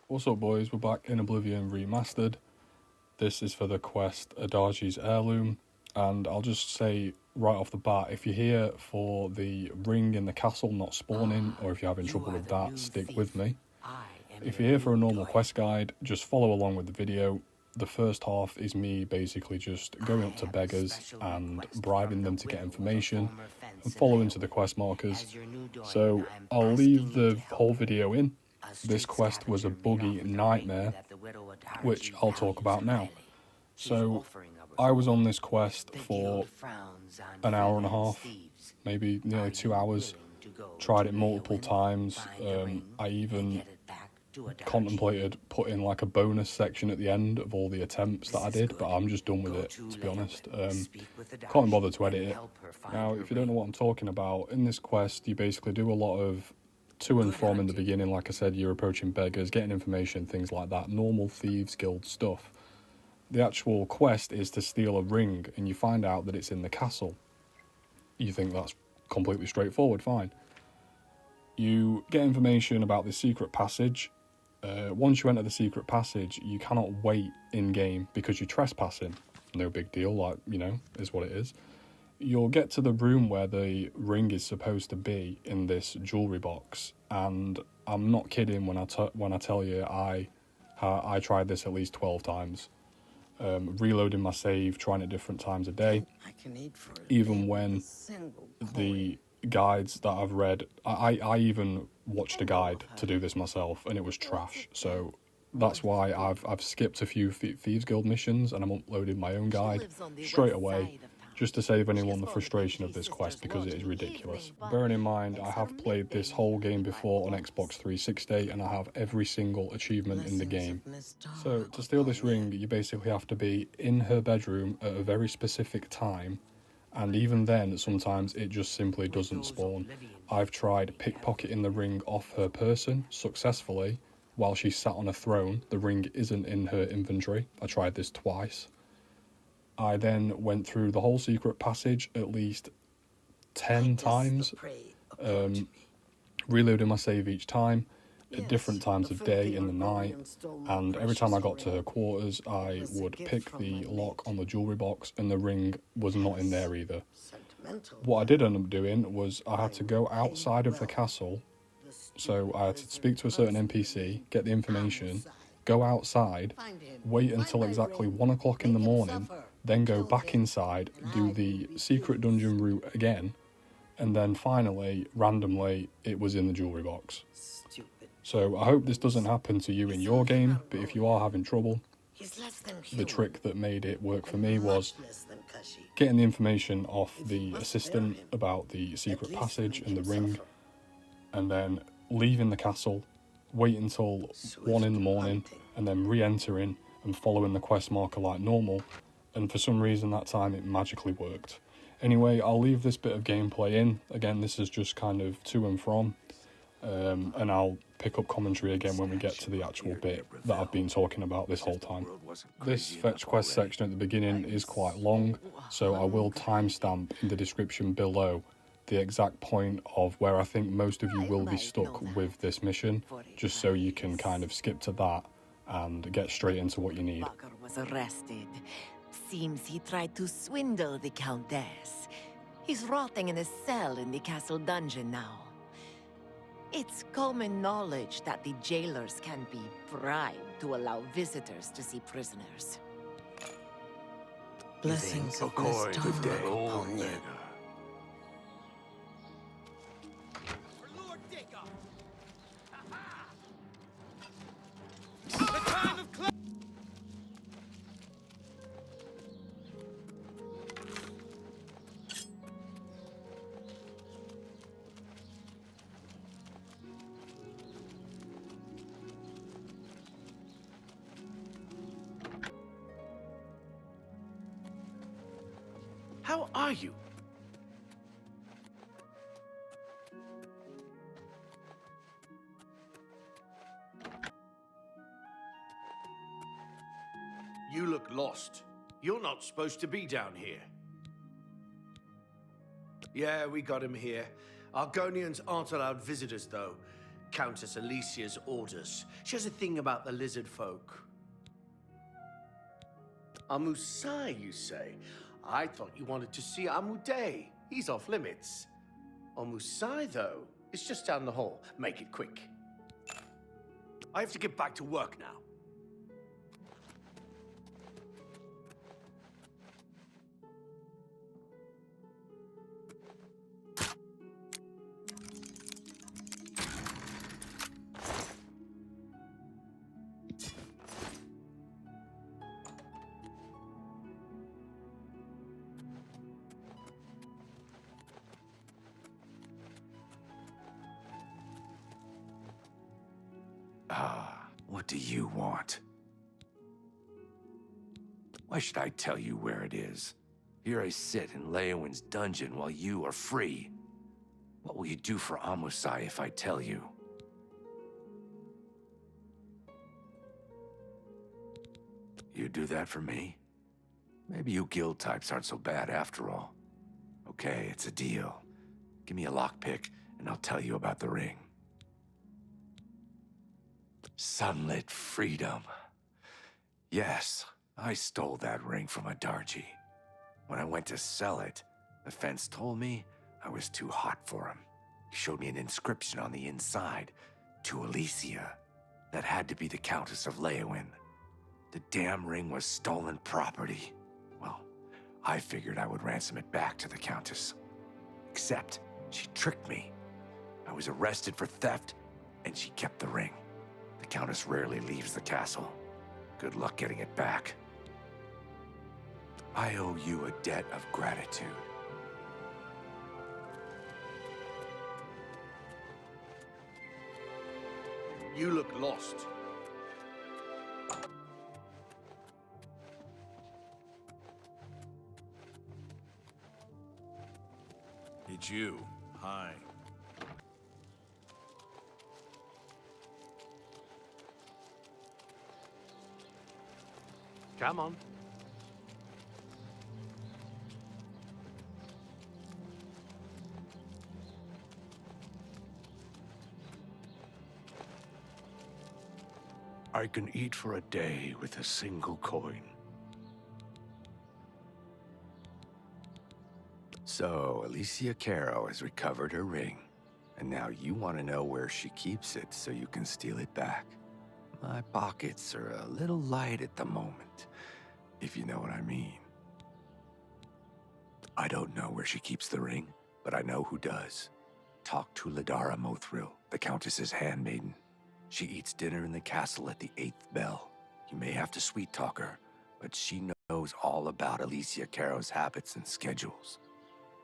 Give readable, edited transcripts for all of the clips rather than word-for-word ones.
What's up, boys? We're back in Oblivion Remastered. This is for the quest Adarjhi's Heirloom, and I'll just say right off the bat, if you're here for the ring in the castle not spawning, or if you're having trouble with that, stick with me. If you're here for a normal quest guide, just follow along with the video. The first half is me basically just going up to beggars and bribing them to get information and following to the quest markers. So I'll leave the whole video in. This quest was a buggy nightmare, which I'll talk about now. So I was on this quest for an hour and a half, maybe nearly 2 hours. Tried it multiple times. I even contemplated putting like a bonus section at the end of all the attempts that I did, but I'm just done with it, to be honest. Can't bother to edit it. Now, if you don't know what I'm talking about, in this quest you basically do a lot of to and from in the beginning. Like I said, you're approaching beggars, getting information, things like that, normal Thieves Guild stuff. The actual quest is to steal a ring, and you find out that it's in the castle. You think that's completely straightforward, fine. You get information about the secret passage. Once you enter the secret passage, you cannot wait in-game because you're trespassing. No big deal, like, you know, is what it is. You'll get to the room where the ring is supposed to be in this jewellery box, and I'm not kidding when I tell you I tried this at least 12 times. Reloading my save, trying it different times a day. Even when the guides that I've read, I even watched a guide to do this myself, and it was trash. So that's why I've skipped a few Thieves Guild missions, and I'm uploading my own guide straight away, just to save anyone the frustration of this quest, because it is ridiculous. Bearing in mind, I have played this whole game before on Xbox 360, and I have every single achievement in the game. So to steal this ring, you basically have to be in her bedroom at a very specific time, and even then, sometimes it just simply doesn't spawn. I've tried pickpocketing the ring off her person successfully while she's sat on a throne. The ring isn't in her inventory. I tried this twice. I then went through the whole secret passage at least 10 times, reloading my save each time, at different times of day in the night, and every time I got to her quarters, I would pick the lock on the jewellery box, and the ring was not in there either. What I did end up doing was I had to go outside of the castle, so I had to speak to a certain NPC, get the information, go outside, wait until exactly 1 o'clock in the morning, then go back inside, do the secret dungeon route again, and then finally, randomly, it was in the jewellery box. So I hope this doesn't happen to you in your game, but if you are having trouble, the trick that made it work for me was getting the information off the assistant about the secret passage and the ring, and then leaving the castle, wait until 1 in the morning, and then re-entering and following the quest marker like normal, and for some reason that time it magically worked. Anyway, I'll leave this bit of gameplay in. Again, this is just kind of to and from, and I'll pick up commentary again when we get to the actual bit that I've been talking about this whole time. This fetch quest section at the beginning is quite long, so I will timestamp in the description below the exact point of where I think most of you will be stuck with this mission, just so you can kind of skip to that and get straight into what you need. Was arrested. Seems he tried to swindle the Countess. He's rotting in a cell in the castle dungeon now. It's common knowledge that the jailers can be bribed to allow visitors to see prisoners. Blessings of Miss upon you. How are you? You look lost. You're not supposed to be down here. Yeah, we got him here. Argonians aren't allowed visitors, though. Countess Alicia's orders. She has a thing about the lizard folk. Amusei, you say? I thought you wanted to see Amusei. He's off limits. Amusei, though, is just down the hall. Make it quick. I have to get back to work now. What do you want? Why should I tell you where it is? Here I sit in Leowin's dungeon while you are free. What will you do for Amusei if I tell you? You do that for me? Maybe you guild types aren't so bad after all. Okay, it's a deal. Give me a lockpick, and I'll tell you about the ring. Sunlit freedom. Yes, I stole that ring from Adarjhi. When I went to sell it, the fence told me I was too hot for him. He showed me an inscription on the inside, to Alicia. That had to be the Countess of Leowin. The damn ring was stolen property. Well, I figured I would ransom it back to the Countess. Except, she tricked me. I was arrested for theft, and she kept the ring. The Countess rarely leaves the castle. Good luck getting it back. I owe you a debt of gratitude. You look lost. It's you. Hi. Come on. I can eat for a day with a single coin. So, Alicia Caro has recovered her ring, and now you want to know where she keeps it so you can steal it back. My pockets are a little light at the moment, if you know what I mean. I don't know where she keeps the ring, but I know who does. Talk to Ladara Mothril, the Countess's handmaiden. She eats dinner in the castle at the 8th bell. You may have to sweet-talk her, but she knows all about Alicia Caro's habits and schedules.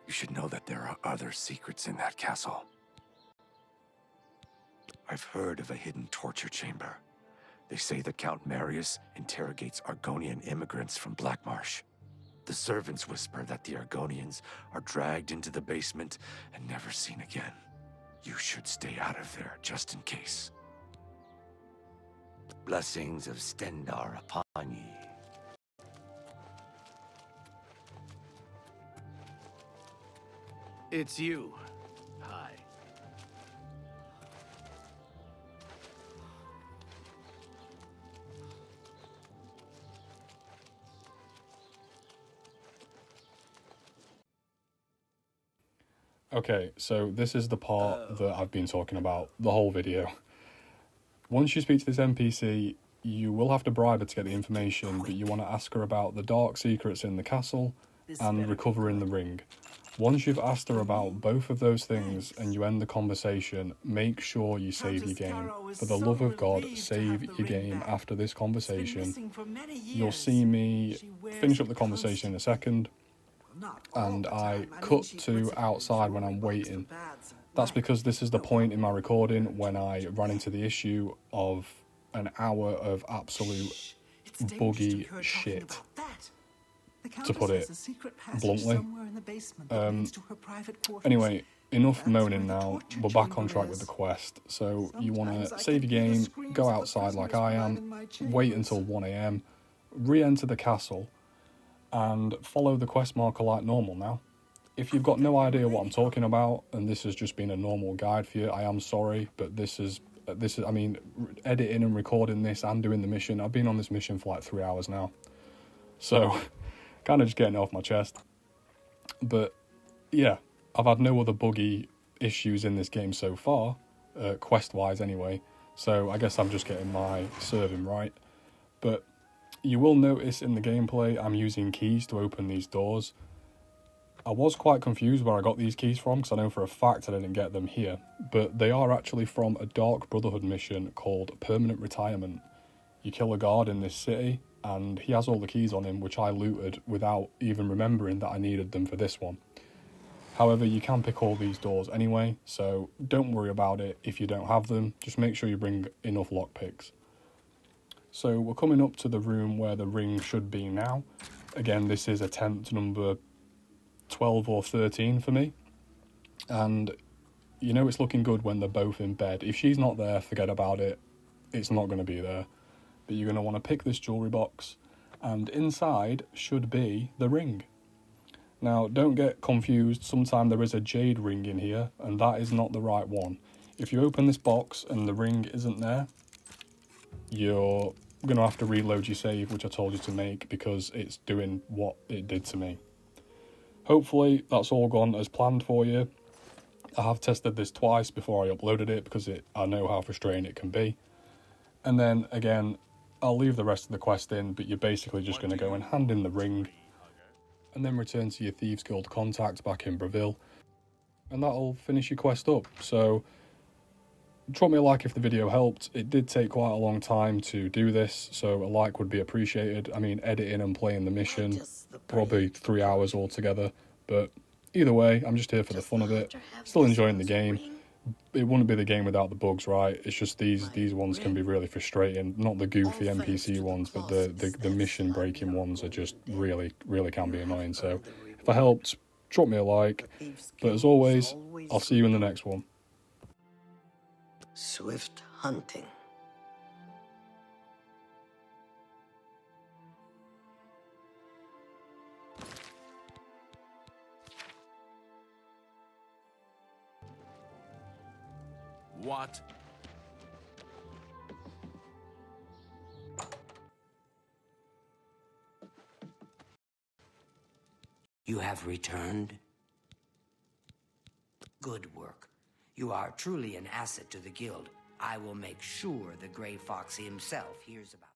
You should know that there are other secrets in that castle. I've heard of a hidden torture chamber. They say the Count Marius interrogates Argonian immigrants from Blackmarsh. The servants whisper that the Argonians are dragged into the basement and never seen again. You should stay out of there, just in case. Blessings of Stendarr upon ye. It's you. Hi. Okay, so this is the part that I've been talking about the whole video. Once you speak to this NPC, you will have to bribe her to get the information, but you want to ask her about the dark secrets in the castle and recovering the ring. Once you've asked her about both of those things and you end the conversation, make sure you save your game. For the love of God, save your game after this conversation. You'll see me finish up the conversation in a second, and I cut to outside when I'm waiting. That's because this is the point in my recording when I ran into the issue of an hour of absolute buggy shit, to put it bluntly. Anyway, enough moaning now. We're back on track with the quest. So you want to save your game, go outside like I am, wait until 1 AM, re-enter the castle, and follow the quest marker like normal now. If you've got no idea what I'm talking about, and this has just been a normal guide for you, I am sorry, but this is, I mean, editing and recording this and doing the mission, I've been on this mission for like 3 hours now. So, kind of just getting it off my chest. But, yeah, I've had no other buggy issues in this game so far, quest-wise anyway, so I guess I'm just getting my serving right. But you will notice in the gameplay I'm using keys to open these doors. I was quite confused where I got these keys from, because I know for a fact I didn't get them here, but they are actually from a Dark Brotherhood mission called Permanent Retirement. You kill a guard in this city, and he has all the keys on him, which I looted without even remembering that I needed them for this one. However, you can pick all these doors anyway, so don't worry about it if you don't have them, just make sure you bring enough lockpicks. So we're coming up to the room where the ring should be now. Again, this is attempt number 12 or 13 for me, and you know it's looking good when they're both in bed. If she's not there, forget about it, it's not going to be there. But you're going to want to pick this jewellery box, and inside should be the ring. Now don't get confused, sometimes there is a jade ring in here, and that is not the right one. If you open this box and the ring isn't there, you're going to have to reload your save, which I told you to make, because it's doing what it did to me. Hopefully that's all gone as planned for you. I have tested this twice before I uploaded it, because I know how frustrating it can be. And then again, I'll leave the rest of the quest in, but you're basically just going to go and hand in the ring, and then return to your Thieves Guild contact back in Breville, and that'll finish your quest up. So drop me a like if the video helped. It did take quite a long time to do this, so a like would be appreciated. I mean, editing and playing the mission, probably 3 hours altogether, but either way, I'm just here for the fun of it. Still enjoying the game. It wouldn't be the game without the bugs, right? It's just these ones can be really frustrating. Not the goofy NPC ones, but the mission breaking ones are just really can be annoying. So if I helped, drop me a like. But as always, I'll see you in the next one. Swift hunting. What? You have returned? Good work. You are truly an asset to the guild. I will make sure the Grey Fox himself hears about it.